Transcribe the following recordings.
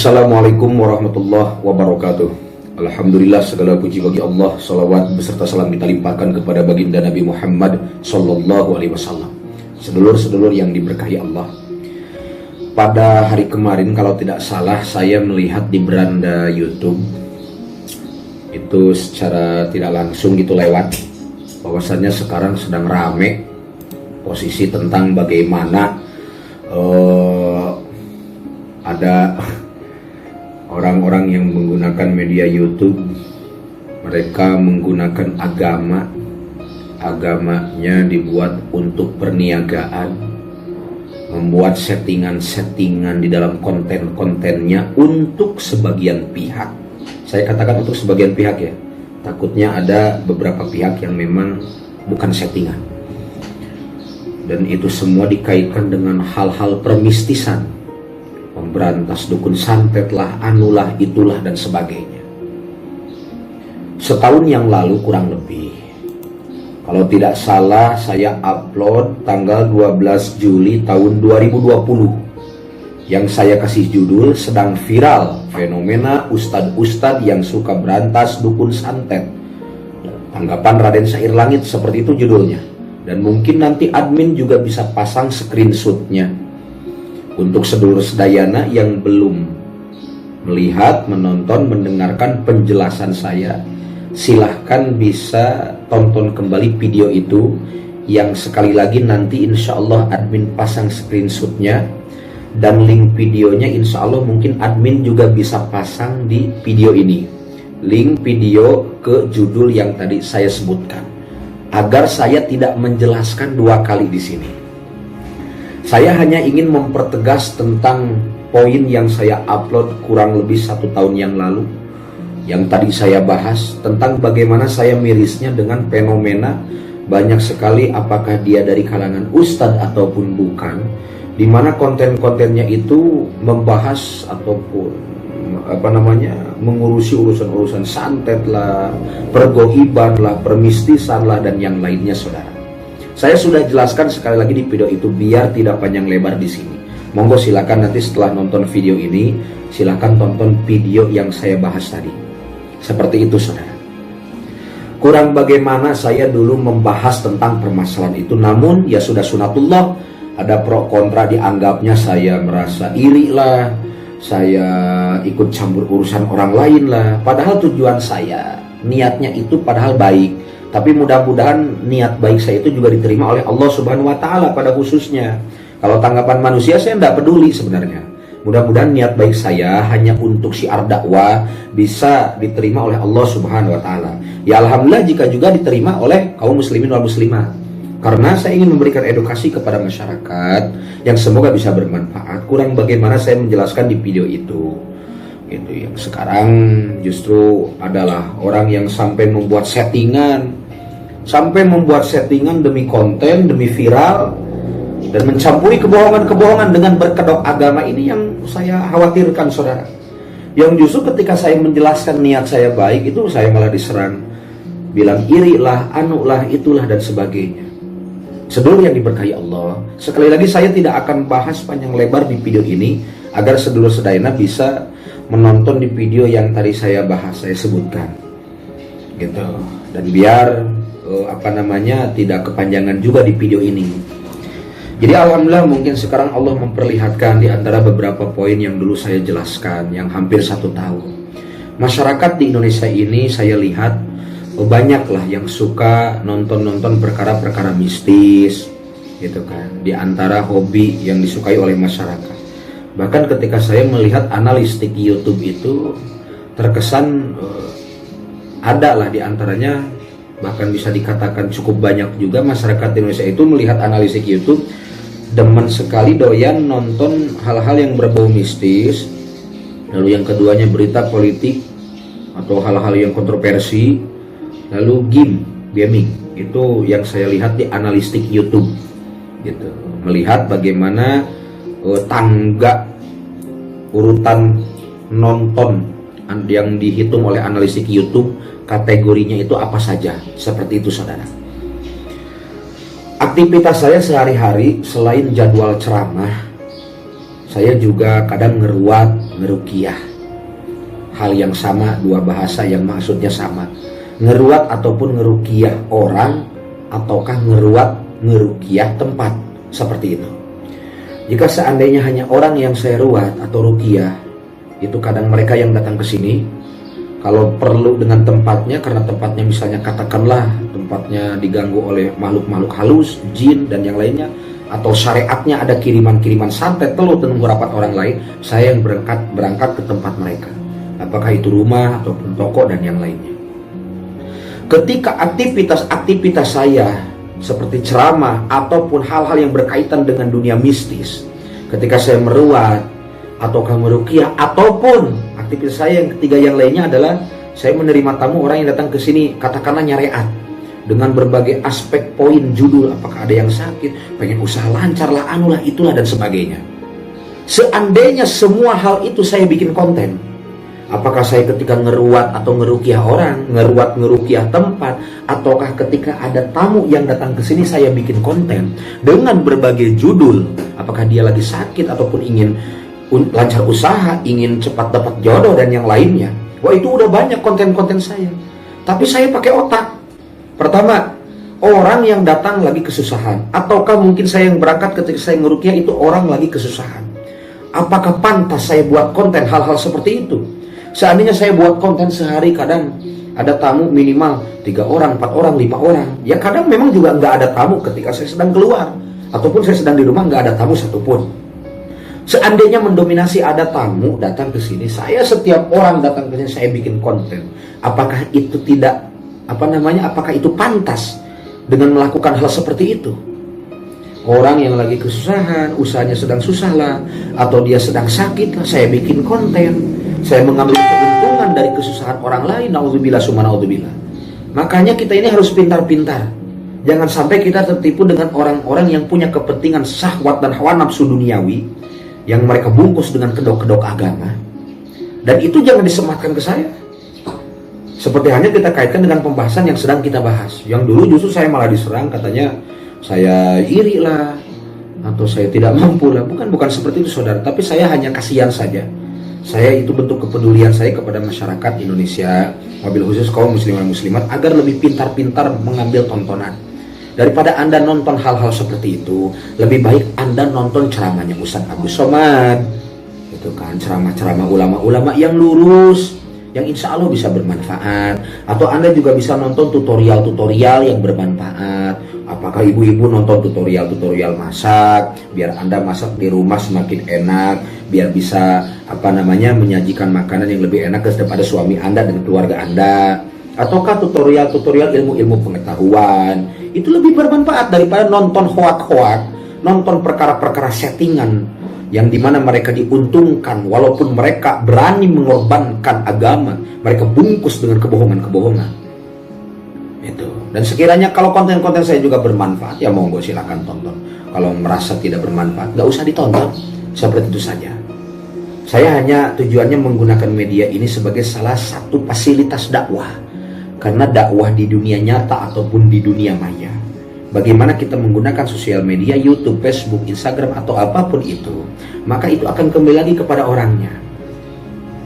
Assalamualaikum warahmatullahi wabarakatuh. Alhamdulillah, segala puji bagi Allah. Salawat beserta salam kita limpahkan kepada baginda Nabi Muhammad Sallallahu Alaihi Wasallam. Sedulur-sedulur yang diberkahi Allah, pada hari kemarin kalau tidak salah saya melihat di beranda YouTube itu secara tidak langsung gitu lewat, bahwasannya sekarang sedang rame posisi tentang bagaimana ada orang-orang yang menggunakan media YouTube, mereka menggunakan agamanya dibuat untuk perniagaan, membuat settingan-settingan di dalam konten-kontennya untuk sebagian pihak. Saya katakan untuk sebagian pihak ya, takutnya ada beberapa pihak yang memang bukan settingan. Dan itu semua dikaitkan dengan hal-hal permistisan, memberantas dukun santet lah, anulah, itulah dan sebagainya. Setahun yang lalu kurang lebih, kalau tidak salah saya upload tanggal 12 Juli tahun 2020 yang saya kasih judul sedang viral fenomena ustadz-ustadz yang suka berantas dukun santet. Tanggapan Raden Sair Langit seperti itu judulnya. Dan mungkin nanti admin juga bisa pasang screenshotnya. Untuk sedulur sedayana yang belum melihat, menonton, mendengarkan penjelasan saya, silahkan bisa tonton kembali video itu, yang sekali lagi nanti insya Allah admin pasang screenshotnya, dan link videonya insya Allah mungkin admin juga bisa pasang di video ini, link video ke judul yang tadi saya sebutkan, agar saya tidak menjelaskan dua kali di sini. Saya hanya ingin mempertegas tentang poin yang saya upload kurang lebih 1 tahun yang lalu, yang tadi saya bahas tentang bagaimana saya mirisnya dengan fenomena banyak sekali, apakah dia dari kalangan ustadz ataupun bukan, di mana konten-kontennya itu membahas ataupun mengurusi urusan-urusan santet lah, pergoiban lah, permistisan lah, dan yang lainnya, saudara. Saya sudah jelaskan sekali lagi di video itu, biar tidak panjang lebar di sini. Monggo silakan nanti setelah nonton video ini, silakan tonton video yang saya bahas tadi. Seperti itu, saudara. Kurang bagaimana saya dulu membahas tentang permasalahan itu, namun ya sudah sunatullah, ada pro kontra, dianggapnya saya merasa iri lah, saya ikut campur urusan orang lain lah. Padahal tujuan saya, niatnya itu padahal baik. Tapi mudah-mudahan niat baik saya itu juga diterima oleh Allah Subhanahu wa Ta'ala pada khususnya. Kalau tanggapan manusia saya tidak peduli sebenarnya. Mudah-mudahan niat baik saya hanya untuk syiar dakwah bisa diterima oleh Allah Subhanahu wa Ta'ala. Ya alhamdulillah jika juga diterima oleh kaum muslimin wal muslimat. Karena saya ingin memberikan edukasi kepada masyarakat yang semoga bisa bermanfaat. Kurang bagaimana saya menjelaskan di video itu. Itu yang sekarang justru adalah orang yang sampai membuat settingan demi konten, demi viral, dan mencampuri kebohongan-kebohongan dengan berkedok agama. Ini yang saya khawatirkan, saudara. Yang justru ketika saya menjelaskan niat saya baik, itu saya malah diserang, bilang iri lah, anu lah, itulah dan sebagainya. Sedulur yang diberkahi Allah, sekali lagi saya tidak akan bahas panjang lebar di video ini, agar sedulur sedayana bisa menonton di video yang tadi saya bahas, saya sebutkan gitu. Dan biar tidak kepanjangan juga di video ini. Jadi alhamdulillah mungkin sekarang Allah memperlihatkan di antara beberapa poin yang dulu saya jelaskan, yang hampir 1 tahun. Masyarakat di Indonesia ini saya lihat banyaklah yang suka nonton perkara-perkara mistis gitu kan, di antara hobi yang disukai oleh masyarakat. Bahkan ketika saya melihat analistik YouTube itu terkesan adalah di antaranya, bahkan bisa dikatakan cukup banyak juga masyarakat Indonesia itu melihat analistik YouTube demen sekali doyan nonton hal-hal yang berbau mistis. Lalu yang keduanya berita politik atau hal-hal yang kontroversi. Lalu gaming itu yang saya lihat di analistik YouTube gitu. Melihat bagaimana tangga urutan nonton yang dihitung oleh analistik YouTube, kategorinya itu apa saja. Seperti itu, saudara. Aktivitas saya sehari-hari selain jadwal ceramah, saya juga kadang ngeruat, ngerukiah. Hal yang sama, dua bahasa yang maksudnya sama. Ngeruat ataupun ngerukiah orang, ataukah ngerukiah tempat, seperti itu. Jika seandainya hanya orang yang saya ruat atau rukiah, itu kadang mereka yang datang ke sini, kalau perlu dengan tempatnya, karena tempatnya misalnya katakanlah tempatnya diganggu oleh makhluk-makhluk halus, jin dan yang lainnya, atau syariatnya ada kiriman-kiriman santet, telur dan rapat orang lain, saya yang berangkat ke tempat mereka. Apakah itu rumah ataupun toko dan yang lainnya. Ketika aktivitas saya seperti ceramah ataupun hal-hal yang berkaitan dengan dunia mistis, ketika saya meruat ataukah merukiah, ataupun aktivitas saya yang ketiga yang lainnya adalah saya menerima tamu orang yang datang ke sini, katakanlah nyariat dengan berbagai aspek poin judul, apakah ada yang sakit, pengen usaha lancar lah, anulah, itulah dan sebagainya. Seandainya semua hal itu saya bikin konten, apakah saya ketika ngeruat atau ngerukiah orang, ngerukiah tempat, ataukah ketika ada tamu yang datang ke sini saya bikin konten dengan berbagai judul, apakah dia lagi sakit ataupun ingin lancar usaha, ingin cepat dapat jodoh dan yang lainnya. Wah, itu udah banyak konten-konten saya. Tapi saya pakai otak. Pertama, orang yang datang lagi kesusahan, ataukah mungkin saya yang berangkat ketika saya ngerukiah itu orang lagi kesusahan. Apakah pantas saya buat konten hal-hal seperti itu? Seandainya saya buat konten sehari, kadang ada tamu minimal 3 orang, 4 orang, 5 orang. Ya kadang memang juga nggak ada tamu ketika saya sedang keluar, ataupun saya sedang di rumah nggak ada tamu satupun. Seandainya mendominasi ada tamu datang ke sini, saya setiap orang datang ke sini saya bikin konten. Apakah itu apakah itu pantas dengan melakukan hal seperti itu? Orang yang lagi kesusahan, usahanya sedang susah lah, atau dia sedang sakit lah, saya bikin konten. Saya mengambil keuntungan dari kesusahan orang lain. Na'udzubillah summa na'udzubillah. Makanya kita ini harus pintar-pintar. Jangan sampai kita tertipu dengan orang-orang yang punya kepentingan syahwat dan hawa nafsu duniawi, yang mereka bungkus dengan kedok-kedok agama. Dan itu jangan disematkan ke saya. Seperti hanya kita kaitkan dengan pembahasan yang sedang kita bahas. Yang dulu justru saya malah diserang, katanya saya iri lah, atau saya tidak mampu lah. Bukan seperti itu saudara. Tapi saya hanya kasihan saja. Saya itu bentuk kepedulian saya kepada masyarakat Indonesia, wabil khusus kaum muslimin muslimat, agar lebih pintar-pintar mengambil tontonan. Daripada Anda nonton hal-hal seperti itu, lebih baik Anda nonton ceramahnya Ustaz Abdul Somad. Itu kan ceramah-ceramah ulama-ulama yang lurus, yang insya Allah bisa bermanfaat. Atau Anda juga bisa nonton tutorial-tutorial yang bermanfaat. Apakah ibu-ibu nonton tutorial-tutorial masak, biar Anda masak di rumah semakin enak, biar bisa menyajikan makanan yang lebih enak kepada suami Anda dan keluarga Anda. Ataukah tutorial-tutorial ilmu-ilmu pengetahuan, itu lebih bermanfaat daripada nonton hoak-hoak, nonton perkara-perkara settingan yang dimana mereka diuntungkan walaupun mereka berani mengorbankan agama, mereka bungkus dengan kebohongan-kebohongan itu. Dan sekiranya kalau konten-konten saya juga bermanfaat, ya monggo silakan tonton. Kalau merasa tidak bermanfaat, nggak usah ditonton. Seperti itu saja. Saya hanya tujuannya menggunakan media ini sebagai salah satu fasilitas dakwah, karena dakwah di dunia nyata ataupun di dunia maya, bagaimana kita menggunakan sosial media, YouTube, Facebook, Instagram, atau apapun itu, maka itu akan kembali lagi kepada orangnya.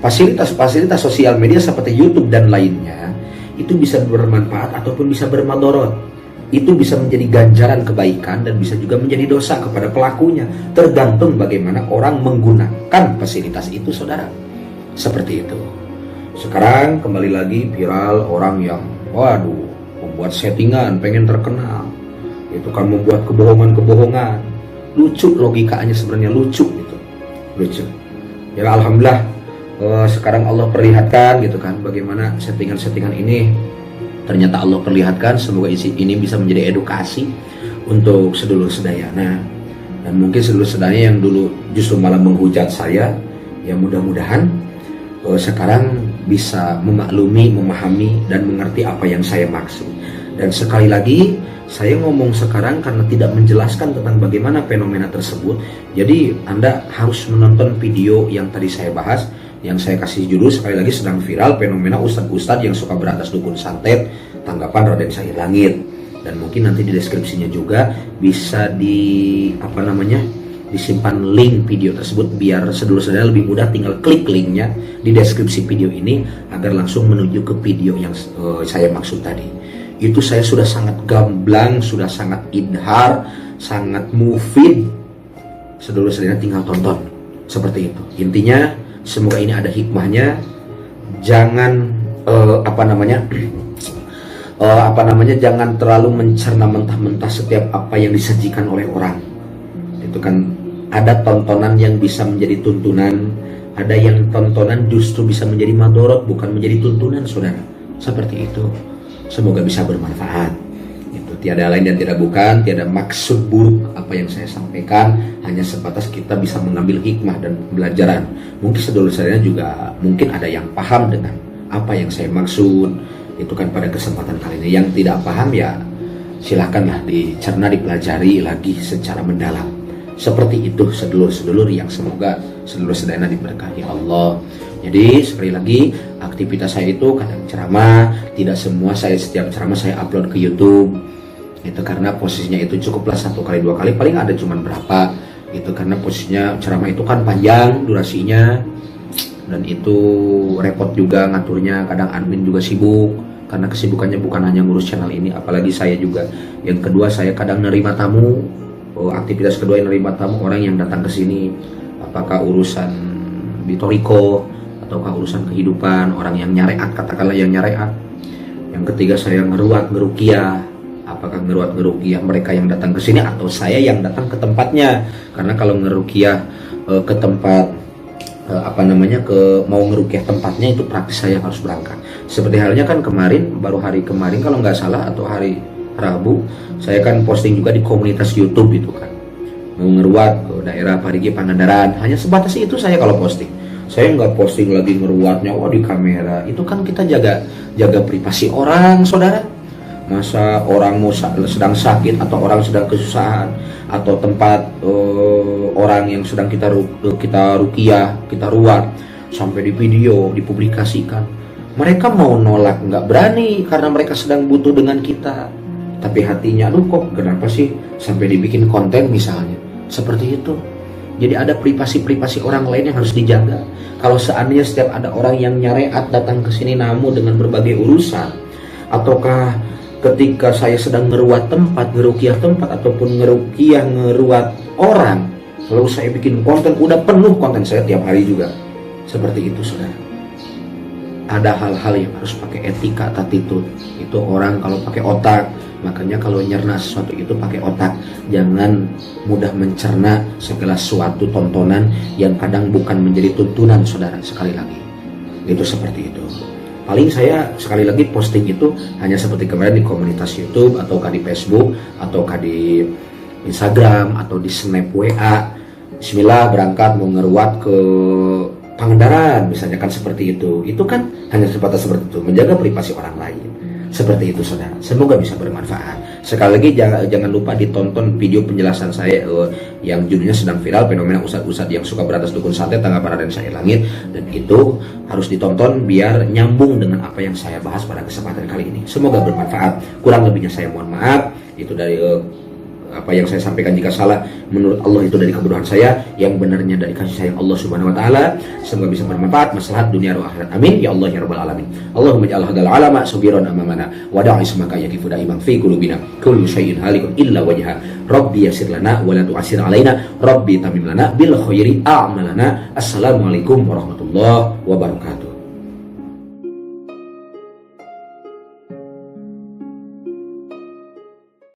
Fasilitas-fasilitas sosial media seperti YouTube dan lainnya, itu bisa bermanfaat ataupun bisa bermadorot. Itu bisa menjadi ganjaran kebaikan dan bisa juga menjadi dosa kepada pelakunya. Tergantung bagaimana orang menggunakan fasilitas itu, saudara. Seperti itu. Sekarang kembali lagi viral orang yang, membuat settingan, pengen terkenal. Itu kan membuat kebohongan-kebohongan. Lucu logikanya, sebenarnya lucu gitu. Lucu. Ya alhamdulillah sekarang Allah perlihatkan gitu kan, bagaimana settingan-settingan ini ternyata Allah perlihatkan. Semoga ini bisa menjadi edukasi untuk sedulur sedaya. Nah, dan mungkin sedulur sedaya yang dulu justru malah menghujat saya, ya mudah-mudahan sekarang bisa memaklumi, memahami dan mengerti apa yang saya maksud. Dan sekali lagi saya ngomong sekarang karena tidak menjelaskan tentang bagaimana fenomena tersebut. Jadi Anda harus menonton video yang tadi saya bahas, yang saya kasih judul sekali lagi sedang viral, fenomena ustadz-ustadz yang suka beratas dukun santet, tanggapan Raden Syahir Langit. Dan mungkin nanti di deskripsinya juga bisa disimpan link video tersebut biar sedulur-saudara lebih mudah tinggal klik linknya di deskripsi video ini agar langsung menuju ke video yang saya maksud tadi. Itu saya sudah sangat gamblang, sudah sangat idhar, sangat mufid. Sedulur-saudara tinggal tonton seperti itu. Intinya semoga ini ada hikmahnya. Jangan jangan terlalu mencerna mentah-mentah setiap apa yang disajikan oleh orang. Itu kan ada tontonan yang bisa menjadi tuntunan, ada yang tontonan justru bisa menjadi madorot, bukan menjadi tuntunan, saudara. Seperti itu. Semoga bisa bermanfaat. Itu tiada lain dan tidak bukan, tiada maksud buruk apa yang saya sampaikan, hanya sebatas kita bisa mengambil hikmah dan pembelajaran. Mungkin sedulur-saudara juga mungkin ada yang paham dengan apa yang saya maksud. Itu kan pada kesempatan kali ini. Yang tidak paham ya silahkanlah dicerna, dipelajari lagi secara mendalam. Seperti itu sedulur-sedulur yang semoga sedulur-saudara diberkahi Allah. Jadi sekali lagi, aktivitas saya itu kadang ceramah, tidak semua setiap ceramah saya upload ke YouTube. Itu karena posisinya itu cukuplah 1 kali 2 kali, paling ada cuman berapa. Itu karena posisinya ceramah itu kan panjang durasinya, dan itu repot juga ngaturnya. Kadang admin juga sibuk karena kesibukannya bukan hanya ngurus channel ini, apalagi saya juga. Yang kedua, saya kadang nerima tamu. Aktivitas kedua yang nerima tamu, orang yang datang ke sini, apakah urusan bitoriko ataukah urusan kehidupan, orang yang nyareat, katakanlah yang nyareat. Yang ketiga, saya ngeruqyah, apakah ngeruqyah mereka yang datang ke sini atau saya yang datang ke tempatnya. Karena kalau ngeruqyah ke tempat mau ngeruqyah tempatnya, itu praktis saya harus berangkat. Seperti halnya kan baru hari kemarin kalau nggak salah, atau hari Rabu, saya kan posting juga di komunitas YouTube itu kan, mau ngeruat ke daerah Parigi Pangandaran. Hanya sebatas itu saya kalau posting. Saya nggak posting lagi ngeruatnya di kamera. Itu kan kita jaga privasi orang, saudara. Masa orang mau sedang sakit, atau orang sedang kesusahan, atau tempat orang yang sedang kita ruqyah, kita ruat, sampai di video dipublikasikan. Mereka mau nolak nggak berani karena mereka sedang butuh dengan kita. Tapi hatinya, aduh kok kenapa sih sampai dibikin konten misalnya. Seperti itu. Jadi ada privasi orang lain yang harus dijaga. Kalau seandainya setiap ada orang yang nyareat datang ke sini namun dengan berbagai urusan, ataukah ketika saya sedang ngeruat tempat, ngeruqyah tempat, ataupun ngeruat orang, lalu saya bikin konten, udah penuh konten saya tiap hari juga. Seperti itu, saudara. Ada hal-hal yang harus pakai etika, attitude. Itu orang kalau pakai otak. Makanya kalau nyerna sesuatu itu pakai otak. Jangan mudah mencerna segala suatu tontonan yang kadang bukan menjadi tuntunan, saudara. Sekali lagi, itu seperti itu. Paling saya sekali lagi posting itu hanya seperti kemarin di komunitas YouTube, ataukah di Facebook, ataukah di Instagram, atau di Snap WA. Bismillah berangkat mau ngeruat ke Pangandaran misalnya, kan seperti itu. Itu kan hanya sebatas seperti itu, menjaga privasi orang lain. Seperti itu, saudara. Semoga bisa bermanfaat. Sekali lagi jangan lupa ditonton video penjelasan saya yang judulnya sedang viral, fenomena ustadz-ustadz yang suka beratas dukun santet, tanggapan Raden Syahir Langit. Dan itu harus ditonton biar nyambung dengan apa yang saya bahas pada kesempatan kali ini. Semoga bermanfaat. Kurang lebihnya saya mohon maaf. Itu dari apa yang saya sampaikan jika salah, menurut Allah itu dari kebodohan saya, yang benarnya dari kasih sayang Allah Subhanahu wa taala. Semoga bisa bermanfaat, maslahat dunia dan akhirat. Amin ya Allah ya rabbal alamin. Allahumma ij'al hadzal alama sabiran amamana wa da'i ismaka yakifu da'iman fi qulubina kullu syai'in halikun illa wajha. Rabbi yassir lana wa la tu'assir alaina. Rabbi tamim lana bil khairi a'malana. Assalamualaikum warahmatullahi wabarakatuh.